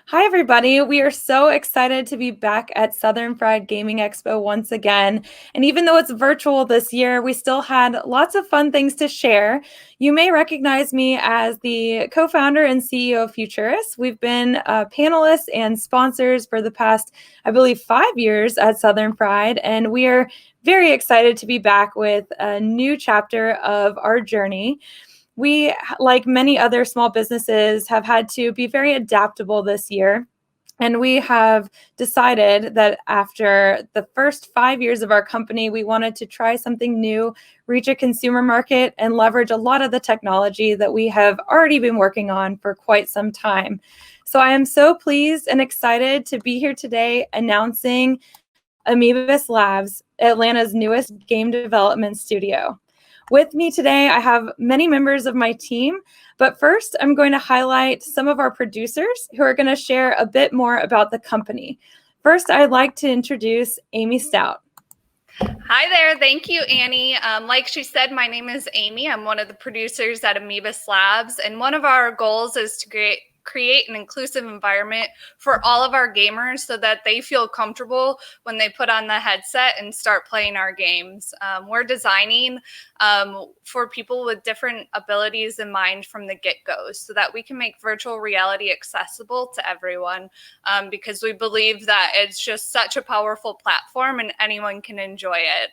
Hi, everybody. We are so excited to be back at Southern-Fried Gaming Expo once again. And even though it's virtual this year, we still had lots of fun things to share. You may recognize me as the co-founder and CEO of Futurist. We've been panelists and sponsors for the past, I believe, 5 years at Southern-Fried, and we are very excited to be back with a new chapter of our journey. We, like many other small businesses, have had to be very adaptable this year. And we have decided that after the first 5 years of our company, we wanted to try something new, reach a consumer market, and leverage a lot of the technology that we have already been working on for quite some time. So I am so pleased and excited to be here today announcing Amebous Labs, Atlanta's newest game development studio. With me today, I have many members of my team, but first I'm going to highlight some of our producers who are going to share a bit more about the company. First, I'd like to introduce Amy Stout. Hi there. Thank you, Annie. Like she said, my name is Amy. I'm one of the producers at Amebous Labs, and one of our goals is to create an inclusive environment for all of our gamers so that they feel comfortable when they put on the headset and start playing our games. We're designing for people with different abilities in mind from the get-go so that we can make virtual reality accessible to everyone, because we believe that it's just such a powerful platform and anyone can enjoy it.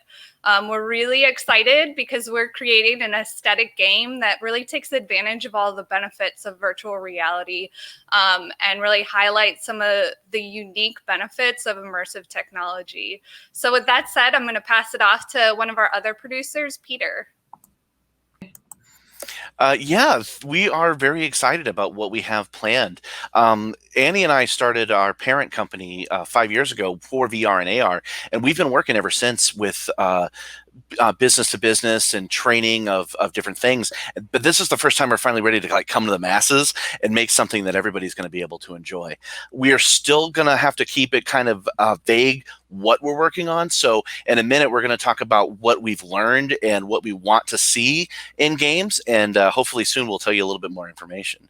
We're really excited because we're creating an aesthetic game that really takes advantage of all the benefits of virtual reality, and really highlights some of the unique benefits of immersive technology. So with that said, I'm going to pass it off to one of our other producers, Peter. Yeah, we are very excited about what we have planned. Annie and I started our parent company 5 years ago for VR and AR, and we've been working ever since with business to business and training of different things. But this is the first time we're finally ready to come to the masses and make something that everybody's going to be able to enjoy. We are still going to have to keep it kind of vague what we're working on. So in a minute, we're going to talk about what we've learned and what we want to see in games. And hopefully soon we'll tell you a little bit more information.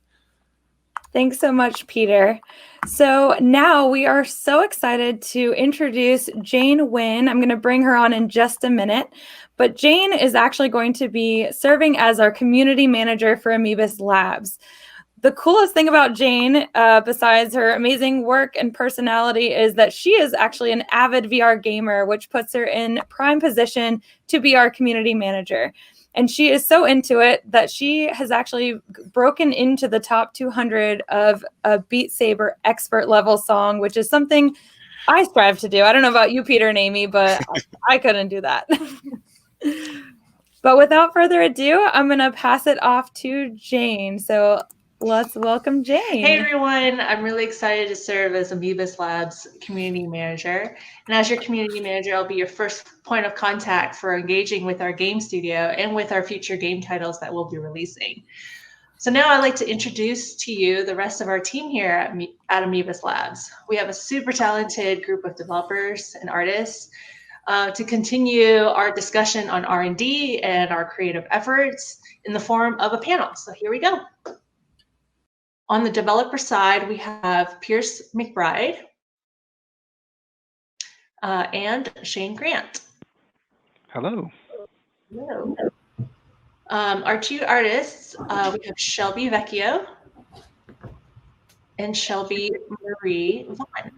Thanks so much, Peter. So now we are so excited to introduce Jane Wynn. I'm going to bring her on in just a minute, but Jane is actually going to be serving as our community manager for Amebous Labs. The coolest thing about Jane, besides her amazing work and personality, is that she is actually an avid VR gamer, which puts her in prime position to be our community manager. And she is so into it that she has actually broken into the top 200 of a Beat Saber expert level song, which is something I strive to do. I don't know about you, Peter and Amy, but I couldn't do that. But without further ado, I'm going to pass it off to Jane. So let's welcome Jane. Hey everyone, I'm really excited to serve as Amebous Labs community manager. And as your community manager, I'll be your first point of contact for engaging with our game studio and with our future game titles that we'll be releasing. So now I'd like to introduce to you the rest of our team here at Amebous Labs. We have a super talented group of developers and artists to continue our discussion on R&D and our creative efforts in the form of a panel. So here we go. On the developer side, we have Pierce McBride and Shane Grant. Hello. Hello. Our two artists, we have Shelby Vecchio and Shelby Marie Vaughn.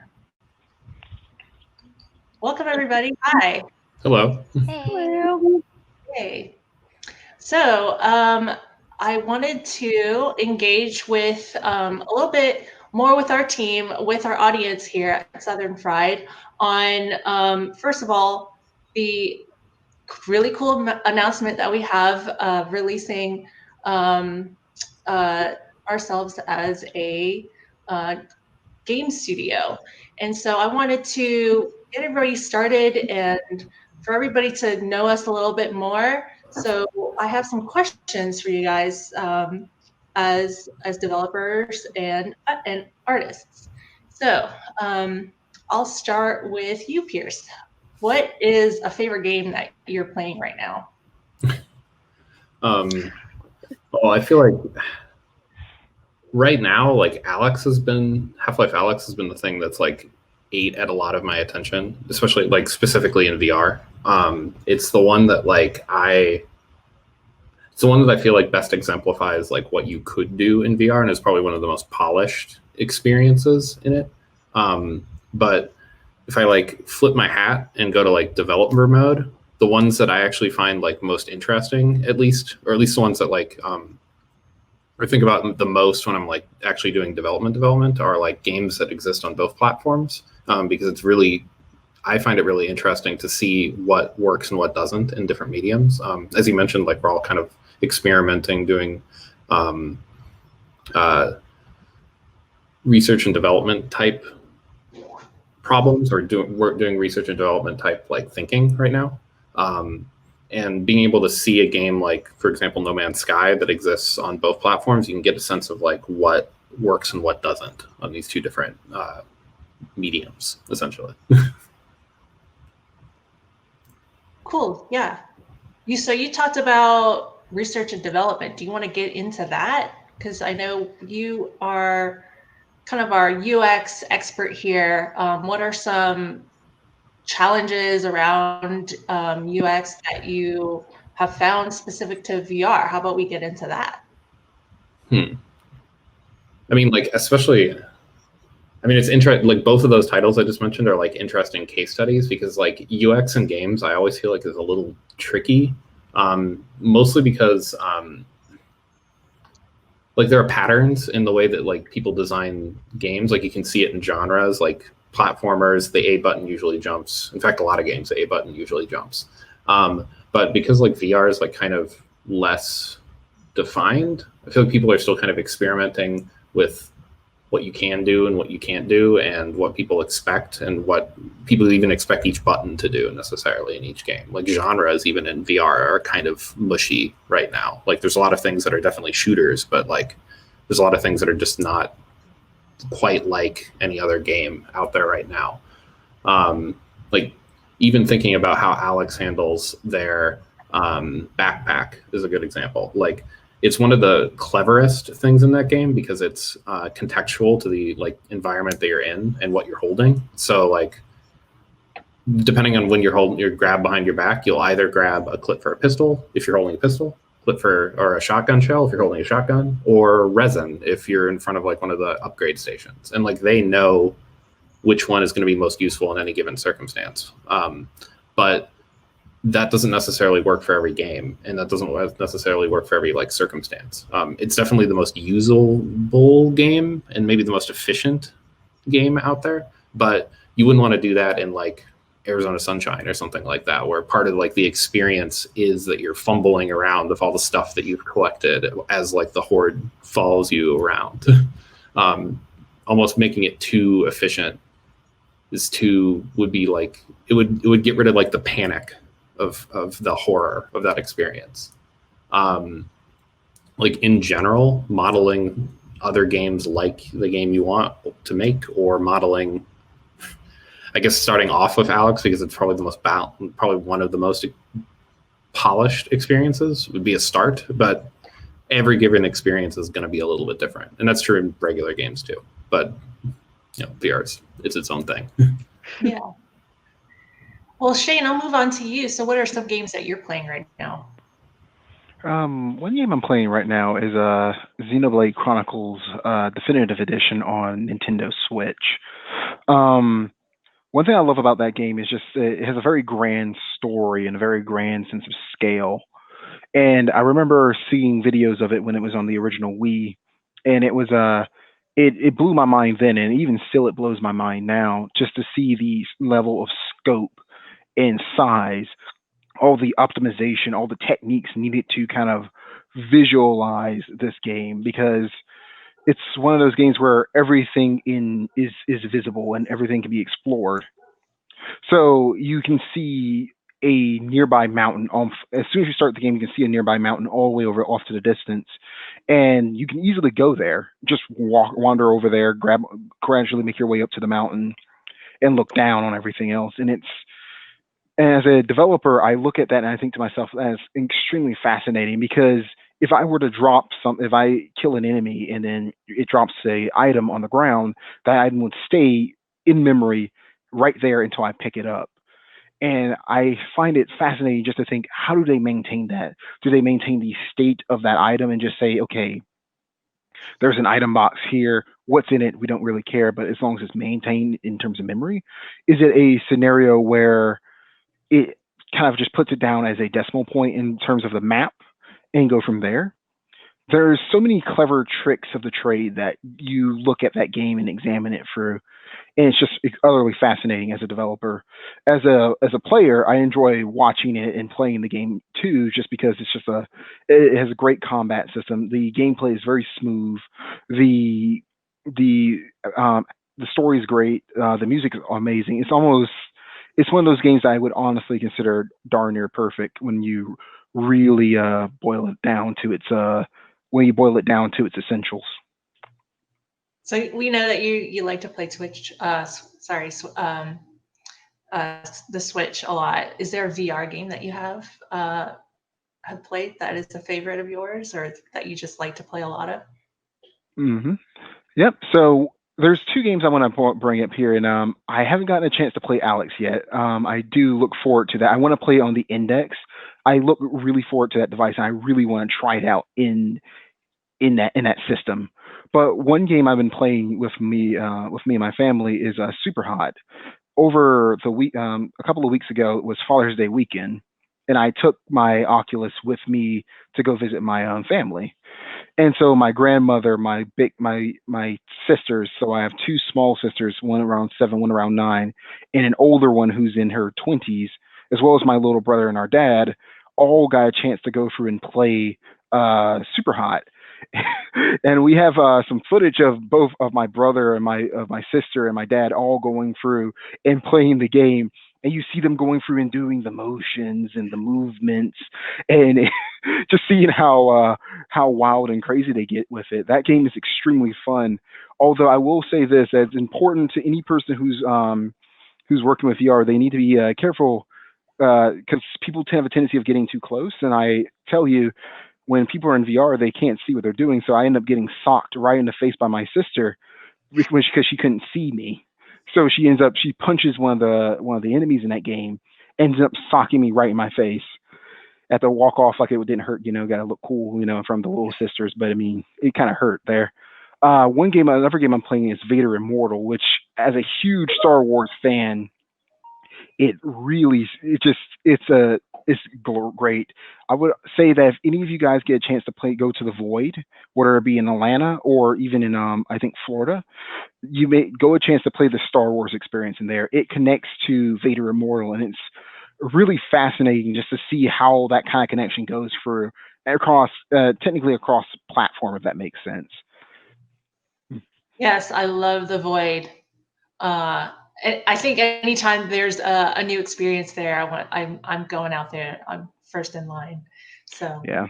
Welcome, everybody. Hi. Hello. Hey. Hello. Hey. So, I wanted to engage with a little bit more with our team, with our audience here at Southern-Fried on, first of all, the really cool announcement that we have releasing ourselves as a game studio. And so I wanted to get everybody started and for everybody to know us a little bit more. So I have some questions for you guys as developers and artists. So I'll start with you, Pierce. What is a favorite game that you're playing right now? Oh, I feel like right now, like Half-Life Alex has been the thing that's like ate at a lot of my attention, especially like specifically in VR. It's the one that it's the one that I feel like best exemplifies like what you could do in VR, and is probably one of the most polished experiences in it. But if I like flip my hat and go to like developer mode, the ones that I actually find like most interesting, at least the ones that like or think about the most when I'm like actually doing development are like games that exist on both platforms, because I find it really interesting to see what works and what doesn't in different mediums. As you mentioned, like we're all kind of experimenting, doing research and development type problems, or we're doing research and development type like thinking right now. And being able to see a game like, for example, No Man's Sky that exists on both platforms, you can get a sense of like what works and what doesn't on these two different mediums, essentially. Cool. Yeah. So you talked about research and development. Do you want to get into that? Because I know you are kind of our UX expert here. What are some challenges around UX that you have found specific to VR? How about we get into that? I mean, like, especially, I mean, it's interesting. Like, both of those titles I just mentioned are like interesting case studies, because like UX in games, I always feel like is a little tricky, mostly because like there are patterns in the way that like people design games. Like you can see it in genres, like platformers, the A button usually jumps. In fact, a lot of games, the A button usually jumps. But because like VR is like kind of less defined, I feel like people are still kind of experimenting with what you can do and what you can't do, and what people expect, and what people even expect each button to do necessarily in each game. Like genres, even in VR, are kind of mushy right now. Like there's a lot of things that are definitely shooters, but like there's a lot of things that are just not quite like any other game out there right now. Like even thinking about how Alex handles their backpack is a good example. Like it's one of the cleverest things in that game, because it's contextual to the like environment that you're in and what you're holding. So like depending on when you're holding your grab behind your back, you'll either grab a clip for a pistol if you're holding a pistol, or a shotgun shell if you're holding a shotgun, or resin if you're in front of like one of the upgrade stations. And like they know which one is going to be most useful in any given circumstance. But that doesn't necessarily work for every game, and that doesn't necessarily work for every like circumstance. It's definitely the most usable game and maybe the most efficient game out there, but you wouldn't want to do that in like Arizona Sunshine or something like that, where part of like the experience is that you're fumbling around with all the stuff that you've collected as like the horde follows you around. Almost making it too efficient would be like it would get rid of like the panic of the horror of that experience. Like in general, modeling other games like the game you want to make, or modeling, I guess starting off with Alex, because it's probably probably one of the most polished experiences, would be a start. But every given experience is going to be a little bit different, and that's true in regular games too. But you know, VR it's its own thing. Yeah. Well, Shane, I'll move on to you. So what are some games that you're playing right now? One game I'm playing right now is Xenoblade Chronicles Definitive Edition on Nintendo Switch. One thing I love about that game is just it has a very grand story and a very grand sense of scale. And I remember seeing videos of it when it was on the original Wii, and it was it blew my mind then, and even still it blows my mind now, just to see the level of scope and size, all the optimization, all the techniques needed to kind of visualize this game, because it's one of those games where everything is visible and everything can be explored. So you can see a nearby mountain. As soon as you start the game, you can see a nearby mountain all the way over off to the distance, and you can easily go there. Just wander over there, gradually make your way up to the mountain, and look down on everything else. And as a developer, I look at that and I think to myself, that's extremely fascinating, because if I were to if I kill an enemy and then it drops a item on the ground, that item would stay in memory right there until I pick it up. And I find it fascinating just to think, how do they maintain that? Do they maintain the state of that item and just say, okay, there's an item box here. What's in it? We don't really care, but as long as it's maintained in terms of memory, is it a scenario where it kind of just puts it down as a decimal point in terms of the map and go from there? There's so many clever tricks of the trade that you look at that game and examine it through, and it's just utterly fascinating as a developer. As a player, I enjoy watching it and playing the game too, just because it has a great combat system. The gameplay is very smooth. The the the story is great. The music is amazing. It's one of those games that I would honestly consider darn near perfect when you really boil it down to its essentials. So we know that you like to play Twitch. The Switch a lot. Is there a VR game that you have played that is a favorite of yours, or that you just like to play a lot of? Hmm. Yep. So there's two games I want to bring up here, and I haven't gotten a chance to play Alex yet. I do look forward to that. I want to play on the Index. I look really forward to that device, and I really want to try it out in that system. But one game I've been playing with me and my family is Super Hot. Over the week, a couple of weeks ago, it was Father's Day weekend, and I took my Oculus with me to go visit my family. And so my grandmother, my sisters, so I have two small sisters, one around 7, one around 9, and an older one who's in her 20s, as well as my little brother and our dad, all got a chance to go through and play Super Hot. And we have some footage of both of my brother and my sister and my dad all going through and playing the game. And you see them going through and doing the motions and the movements, and just seeing how wild and crazy they get with it. That game is extremely fun. Although I will say this, as important to any person who's working with VR, they need to be careful because people have a tendency of getting too close. And I tell you, when people are in VR, they can't see what they're doing. So I end up getting socked right in the face by my sister because she couldn't see me. So she punches one of the enemies in that game, ends up socking me right in my face. I had to walk off like it didn't hurt, got to look cool, from the little sisters. But I mean, it kind of hurt there. Another game I'm playing is Vader Immortal, which, as a huge Star Wars fan, it's great. I would say that if any of you guys get a chance to go to the Void, whether it be in Atlanta or even in I think Florida, you may go a chance to play the Star Wars experience in there. It connects to Vader Immortal, and it's really fascinating just to see how that kind of connection goes technically across platform, if that makes sense. Yes, I love the Void. I think anytime there's a new experience there, I'm going out there. I'm first in line. So yeah.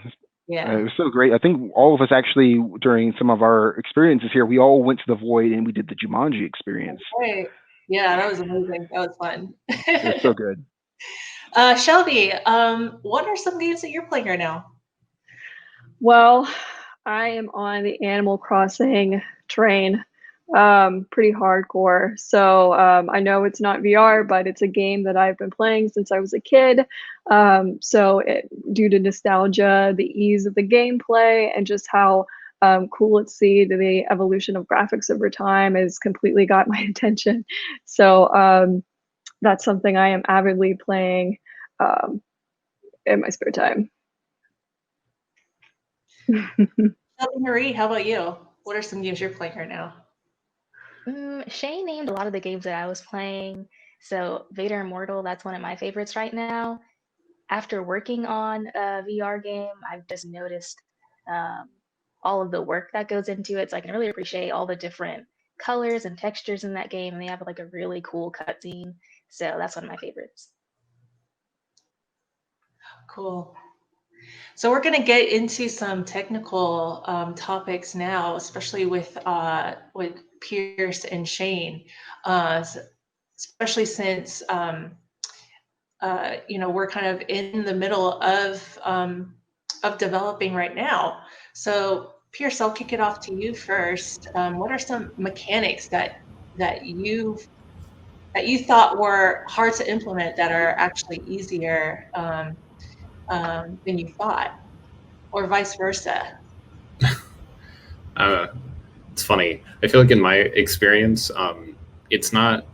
Yeah. It was so great. I think all of us actually, during some of our experiences here, we all went to the Void and we did the Jumanji experience. Right. Yeah, that was amazing. That was fun. It was so good. Shelby, what are some games that you're playing right now? Well, I am on the Animal Crossing train, pretty hardcore. So I know it's not VR, but it's a game that I've been playing since I was a kid. Due to nostalgia, the ease of the gameplay, and just how cool it see the evolution of graphics over time has completely got my attention. So that's something I am avidly playing in my spare time. Marie, how about you? What are some games you're playing right now? Shay named a lot of the games that I was playing. So Vader Immortal, that's one of my favorites right now. After working on a VR game, I've just noticed all of the work that goes into it. So I can really appreciate all the different colors and textures in that game. And they have like a really cool cutscene. So that's one of my favorites. Cool. So we're going to get into some technical topics now, especially with Pierce and Shane, especially since we're kind of in the middle of of developing right now. So Pierce, I'll kick it off to you first. What are some mechanics that you thought were hard to implement that are actually easier than you thought, or vice versa? It's funny. I feel like in my experience, it's not.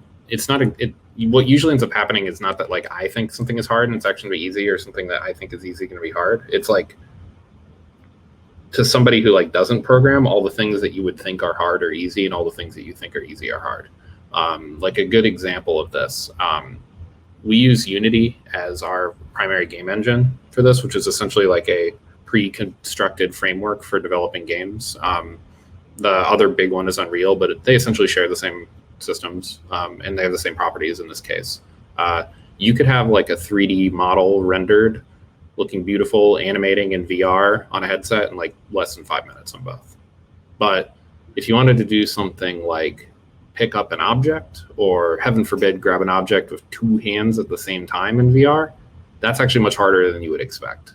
What usually ends up happening is not that like I think something is hard and it's actually going to be easy, or something that I think is easy going to be hard. It's like, to somebody who like doesn't program, all the things that you would think are hard are easy, and all the things that you think are easy are hard. Like a good example of this, we use Unity as our primary game engine for this, which is essentially like a pre-constructed framework for developing games. The other big one is Unreal, but they essentially share the same systems, and they have the same properties in this case. You could have like a 3D model rendered, looking beautiful, animating in VR on a headset in like less than 5 minutes on both. But if you wanted to do something like pick up an object, or heaven forbid, grab an object with two hands at the same time in VR, that's actually much harder than you would expect.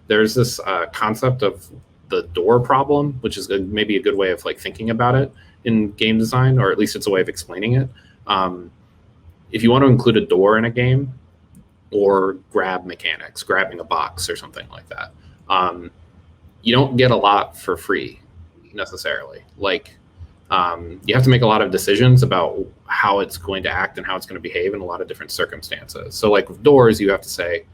There's this concept of the door problem, which is maybe a good way of like thinking about it in game design, or at least it's a way of explaining it. If you want to include a door in a game, or grab mechanics, grabbing a box or something like that, you don't get a lot for free necessarily. Like, you have to make a lot of decisions about how it's going to act and how it's going to behave in a lot of different circumstances. So like with doors, you have to say,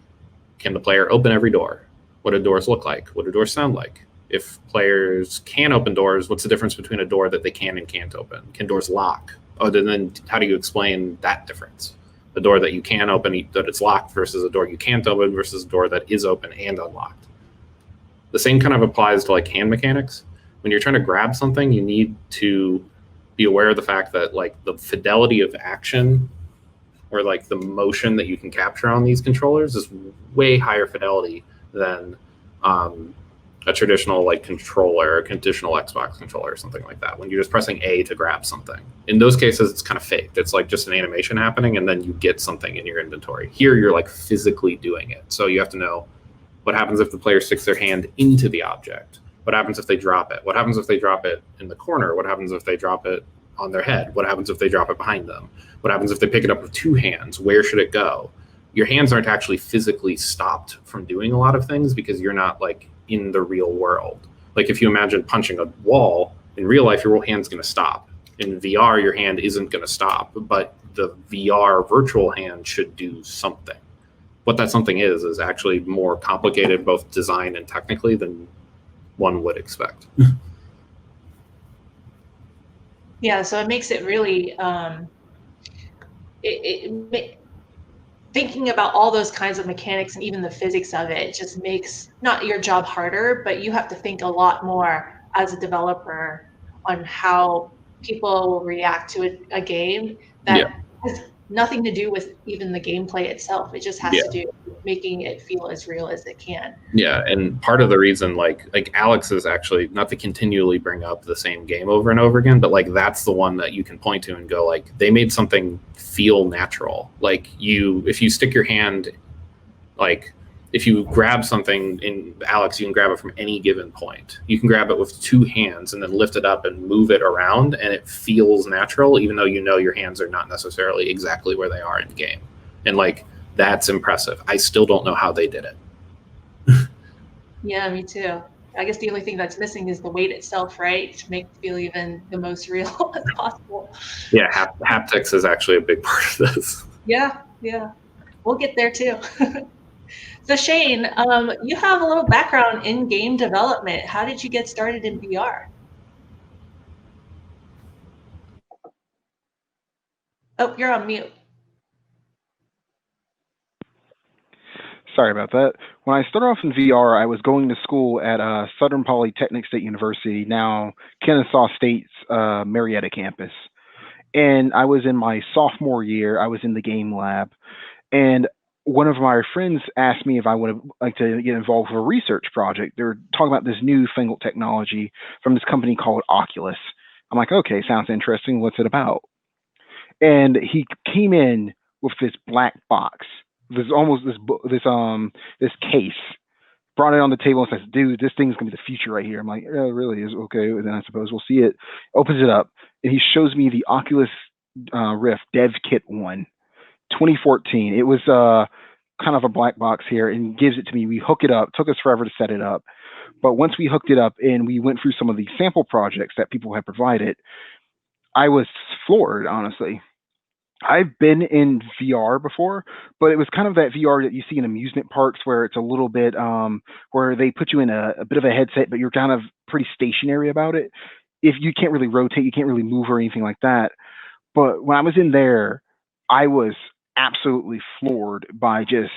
can the player open every door? What do doors look like? What do doors sound like? If players can open doors, what's the difference between a door that they can and can't open? Can doors lock? Oh, then how do you explain that difference? A door that you can open, that it's locked, versus a door you can't open, versus a door that is open and unlocked. The same kind of applies to like hand mechanics. When you're trying to grab something, you need to be aware of the fact that like the fidelity of action, or like the motion that you can capture on these controllers, is way higher fidelity than a traditional like controller, a traditional Xbox controller or something like that, when you're just pressing A to grab something. In those cases, it's kind of faked. It's like just an animation happening, and then you get something in your inventory. Here, you're like physically doing it. So you have to know what happens if the player sticks their hand into the object. What happens if they drop it? What happens if they drop it in the corner? What happens if they drop it on their head? What happens if they drop it behind them? What happens if they pick it up with two hands? Where should it go? Your hands aren't actually physically stopped from doing a lot of things because you're not like in the real world. Like if you imagine punching a wall, in real life, your hand's going to stop. In VR, your hand isn't going to stop, but the VR virtual hand should do something. What that something is actually more complicated, both design and technically, than one would expect. Yeah, so it makes it really, thinking about all those kinds of mechanics and even the physics of it just makes not your job harder, but you have to think a lot more as a developer on how people will react to a game that has nothing to do with even the gameplay itself. It just has to do with making it feel as real as it can. Yeah, and part of the reason, like Alex is actually, not to continually bring up the same game over and over again, but like that's the one that you can point to and go like, they made something feel natural. Like if you stick your hand, like if you grab something in Alex, you can grab it from any given point. You can grab it with two hands and then lift it up and move it around, and it feels natural, even though you know your hands are not necessarily exactly where they are in game. And like, that's impressive. I still don't know how they did it. Yeah, me too. I guess the only thing that's missing is the weight itself, right? To make it feel even the most real as possible. Yeah, haptics is actually a big part of this. Yeah. We'll get there too. So Shane, you have a little background in game development. How did you get started in VR? Oh, you're on mute. Sorry about that. When I started off in VR, I was going to school at Southern Polytechnic State University, now Kennesaw State's Marietta campus. And I was in my sophomore year. I was in the game lab. And one of my friends asked me if I would like to get involved with a research project. They were talking about this new fangled technology from this company called Oculus. I'm like, okay, sounds interesting. What's it about? And he came in with this black box. There's almost this case, brought it on the table and says, dude, this thing's gonna be the future right here. I'm like, oh, really? Is okay. And then I suppose we'll see it. Opens it up, and he shows me the Oculus Rift Dev Kit 1, 2014. It was kind of a black box here, and gives it to me. We hook it up. It took us forever to set it up, but once we hooked it up and we went through some of the sample projects that people had provided, I was floored, honestly. I've been in VR before, but it was kind of that VR that you see in amusement parks where it's a little bit where they put you in a bit of a headset, but you're kind of pretty stationary about it. If you can't really rotate, you can't really move or anything like that. But when I was in there, I was absolutely floored by just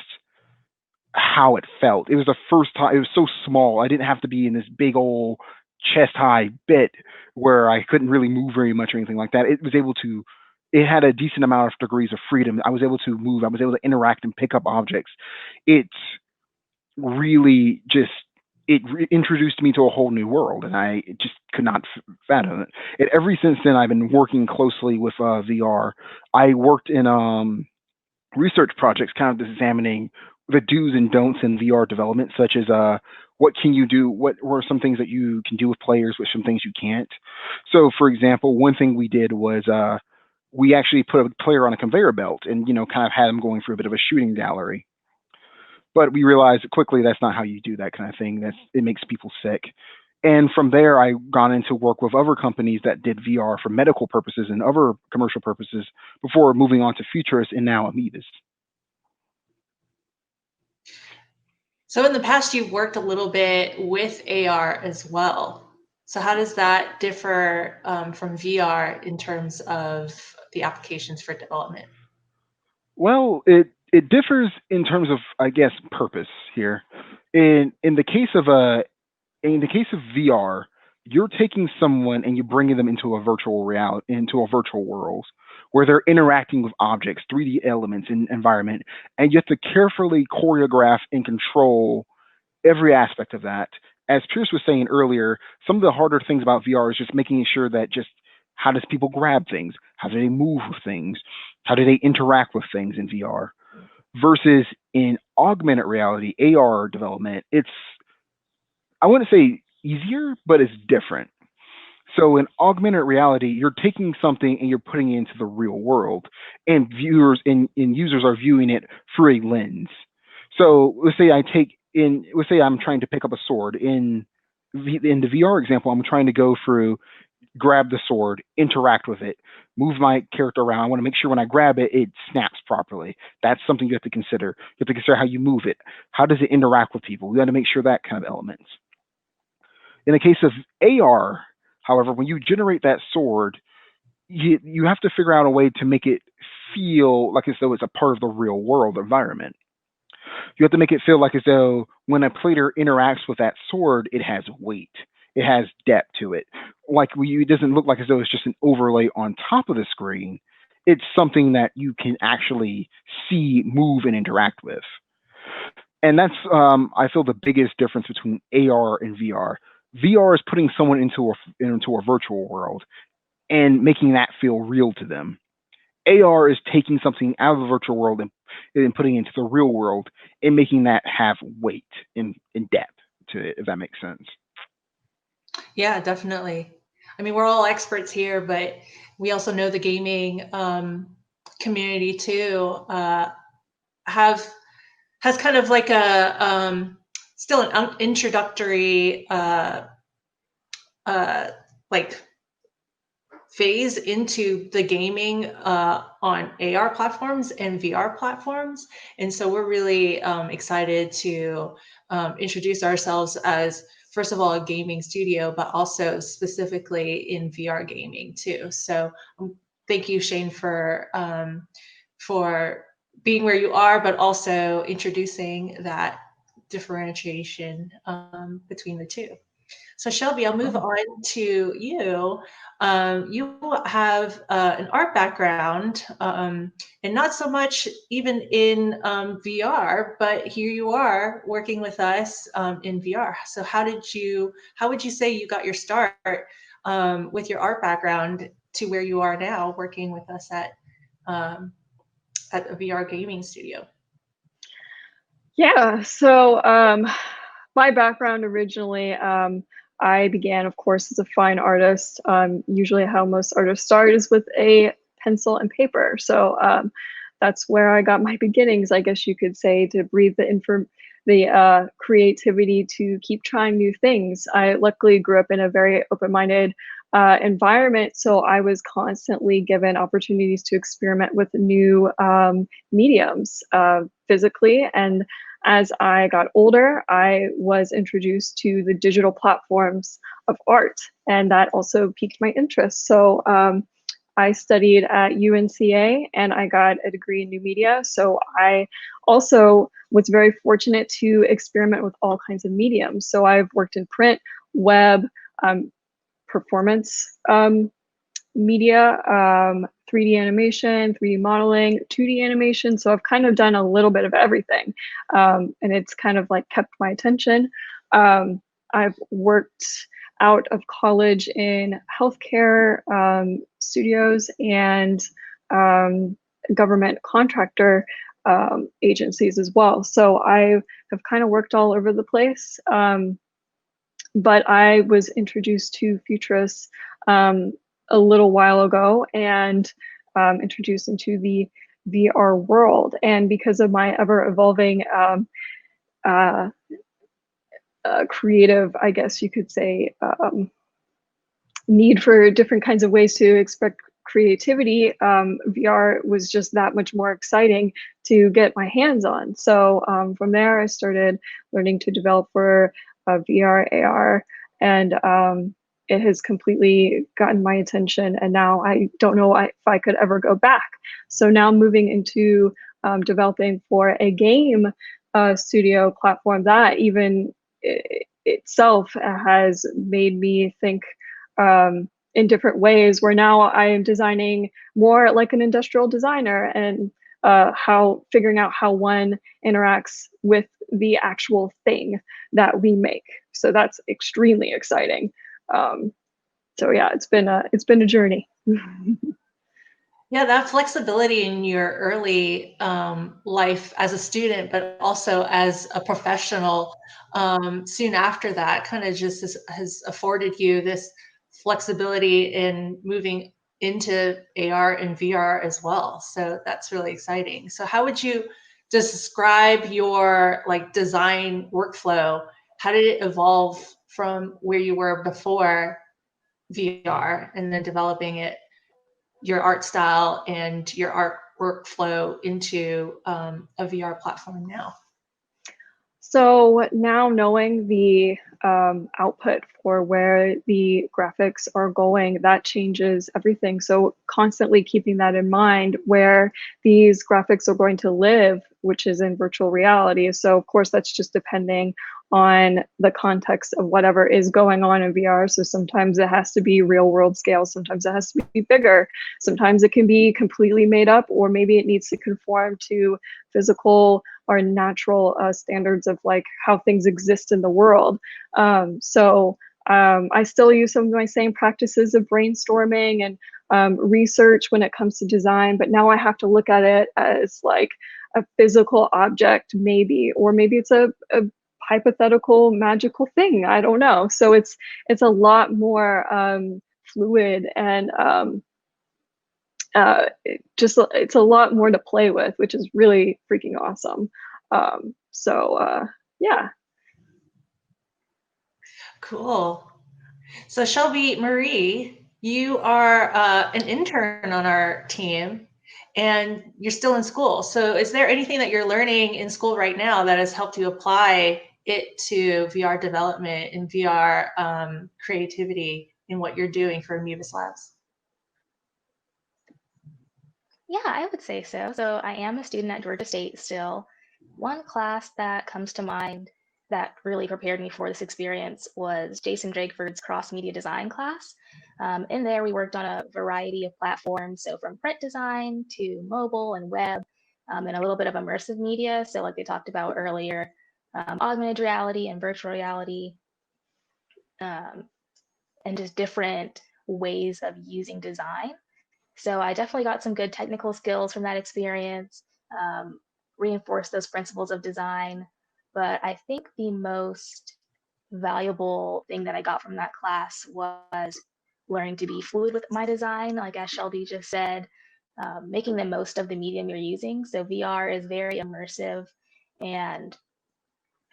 how it felt. It was the first time. It was so small. I didn't have to be in this big old chest high bit where I couldn't really move very much or anything like that. It was able to. It had a decent amount of degrees of freedom. I was able to move. I was able to interact and pick up objects. It really just introduced me to a whole new world, and I just could not fathom it. And ever since then, I've been working closely with VR. I worked in research projects kind of examining the do's and don'ts in VR development, such as what can you do, what were some things that you can do with players, with some things you can't. So, for example, one thing we did was we actually put a player on a conveyor belt and, kind of had them going through a bit of a shooting gallery. But we realized quickly that's not how you do that kind of thing. It makes people sick. And from there, I gone into work with other companies that did VR for medical purposes and other commercial purposes before moving on to Futurist and now Amebous. So in the past, you've worked a little bit with AR as well. So how does that differ from VR in terms of the applications for development? Well, it differs in terms of, I guess, purpose here. In the case of VR, you're taking someone and you're bringing them into a virtual world where they're interacting with objects, 3D elements in environment, and you have to carefully choreograph and control every aspect of that. As Pierce was saying earlier, some of the harder things about VR is just making sure that just how does people grab things? How do they move with things? How do they interact with things in VR? Versus in augmented reality, AR development, I wouldn't say easier, but it's different. So in augmented reality, you're taking something and you're putting it into the real world, and viewers and users are viewing it through a lens. So let's say I'm trying to pick up a sword in the VR example. I'm trying to go through, grab the sword, interact with it, move my character around. I want to make sure when I grab it, it snaps properly. That's something you have to consider. You have to consider how you move it. How does it interact with people? We got to make sure that kind of elements. In the case of AR, however, when you generate that sword, you have to figure out a way to make it feel like as though it's a part of the real world environment. You have to make it feel like as though when a player interacts with that sword, it has weight. It has depth to it. It doesn't look like as though it's just an overlay on top of the screen. It's something that you can actually see, move, and interact with. And that's, I feel, the biggest difference between AR and VR. VR is putting someone into a virtual world and making that feel real to them. AR is taking something out of the virtual world and putting it into the real world and making that have weight and depth to it, if that makes sense. Yeah, definitely. I mean, we're all experts here, but we also know the gaming community too has kind of like a still an introductory like phase into the gaming on AR platforms and VR platforms. And so we're really excited to introduce ourselves as, first of all, a gaming studio, but also specifically in VR gaming too. So thank you, Shane, for being where you are, but also introducing that differentiation between the two. So Shelby, I'll move on to you. You have an art background, and not so much even in VR, but here you are working with us in VR. So how would you say you got your start with your art background to where you are now working with us at a VR gaming studio? Yeah, so my background originally, I began, of course, as a fine artist. Usually how most artists start is with a pencil and paper. So that's where I got my beginnings, I guess you could say, to breathe the creativity to keep trying new things. I luckily grew up in a very open-minded environment, so I was constantly given opportunities to experiment with new mediums physically. And as I got older, I was introduced to the digital platforms of art, and that also piqued my interest. So I studied at UNCA and I got a degree in new media. So I also was very fortunate to experiment with all kinds of mediums. So I've worked in print, web, performance media, 3D animation, 3D modeling, 2D animation. So I've kind of done a little bit of everything. And it's kind of like kept my attention. I've worked out of college in healthcare studios and government contractor agencies as well. So I have kind of worked all over the place. But I was introduced to Futurists a little while ago and introduced into the VR world. And because of my ever evolving creative, I guess you could say, need for different kinds of ways to express creativity, VR was just that much more exciting to get my hands on. So from there, I started learning to develop for VR, AR, and it has completely gotten my attention. And now I don't know if I could ever go back. So now moving into developing for a game studio platform, that even itself has made me think in different ways, where now I am designing more like an industrial designer, and figuring out how one interacts with the actual thing that we make. So that's extremely exciting. So yeah, it's been a journey. Yeah, that flexibility in your early life as a student, but also as a professional, soon after that, kind of just has afforded you this flexibility in moving into AR and VR as well. So that's really exciting. So how would you describe your design workflow? How did it evolve from where you were before VR and then developing your art style and your art workflow into a VR platform now? So now knowing the output for where the graphics are going, that changes everything. So constantly keeping that in mind, where these graphics are going to live, which is in virtual reality. So of course, that's just depending on the context of whatever is going on in VR. So sometimes it has to be real world scale, sometimes it has to be bigger, sometimes it can be completely made up, or maybe it needs to conform to physical or natural standards of like how things exist in the world. I still use some of my same practices of brainstorming and research when it comes to design, but now I have to look at it as like a physical object, maybe, or maybe it's a hypothetical magical thing. I don't know. So it's a lot more fluid, and it's a lot more to play with, which is really freaking awesome. Yeah. Cool. So Shelby Marie, you are an intern on our team, and you're still in school. So is there anything that you're learning in school right now that has helped you apply it to VR development and VR creativity in what you're doing for Amebous Labs? Yeah, I would say so. So I am a student at Georgia State still. One class that comes to mind that really prepared me for this experience was Jason Drakeford's cross-media design class. In there, we worked on a variety of platforms, so from print design to mobile and web, and a little bit of immersive media. So like they talked about earlier, augmented reality and virtual reality, and just different ways of using design. So I definitely got some good technical skills from that experience, reinforced those principles of design But I think the most valuable thing that I got from that class was learning to be fluid with my design, like as Shelby just said, making the most of the medium you're using. So VR is very immersive, and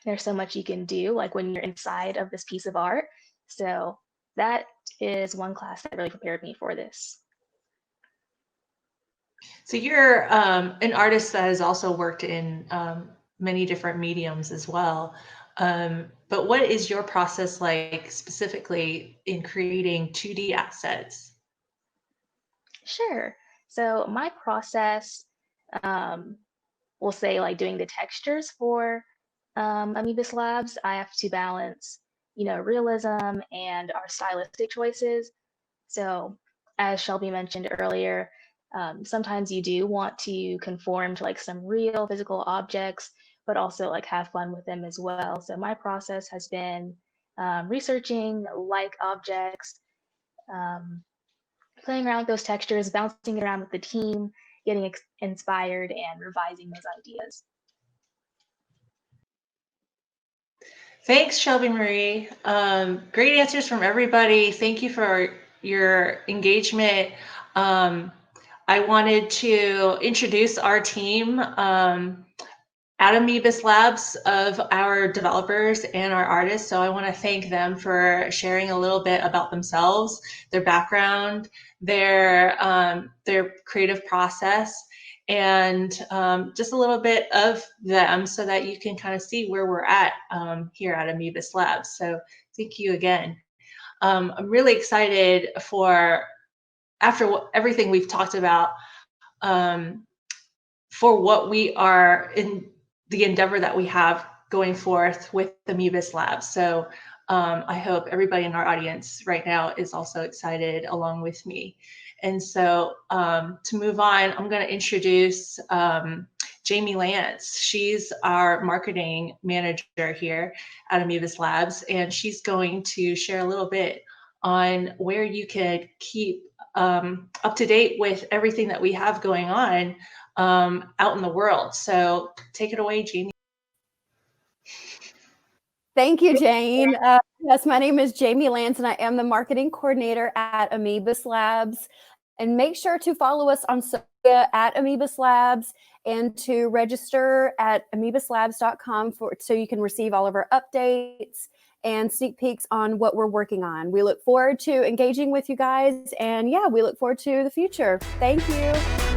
there's so much you can do, like when you're inside of this piece of art. So that is one class that really prepared me for this. So you're an artist that has also worked in many different mediums as well. But what is your process like specifically in creating 2D assets? Sure. So my process, we'll say like doing the textures for Amebous Labs, I have to balance, realism and our stylistic choices. So as Shelby mentioned earlier, sometimes you do want to conform to like some real physical objects, but also like have fun with them as well. So my process has been researching like objects, playing around with those textures, bouncing it around with the team, getting inspired, and revising those ideas. Thanks, Shelby Marie. Great answers from everybody. Thank you for your engagement. I wanted to introduce our team at Amebous Labs of our developers and our artists. So I want to thank them for sharing a little bit about themselves, their background, their creative process, and just a little bit of them so that you can kind of see where we're at here at Amebous Labs. So thank you again. I'm really excited for, after everything we've talked about, for what we are in the endeavor that we have going forth with Amebous Labs. So I hope everybody in our audience right now is also excited along with me. And so to move on, I'm going to introduce Jamie Lance. She's our marketing manager here at Amebous Labs, and she's going to share a little bit on where you can keep up to date with everything that we have going on out in the world. So take it away, Jamie. Thank you, Jane. Yes, my name is Jamie Lance, and I am the marketing coordinator at Amebous Labs. And make sure to follow us on social media at Amebous Labs and to register at amebouslabs.com so you can receive all of our updates and sneak peeks on what we're working on. We look forward to engaging with you guys, and yeah, we look forward to the future. Thank you.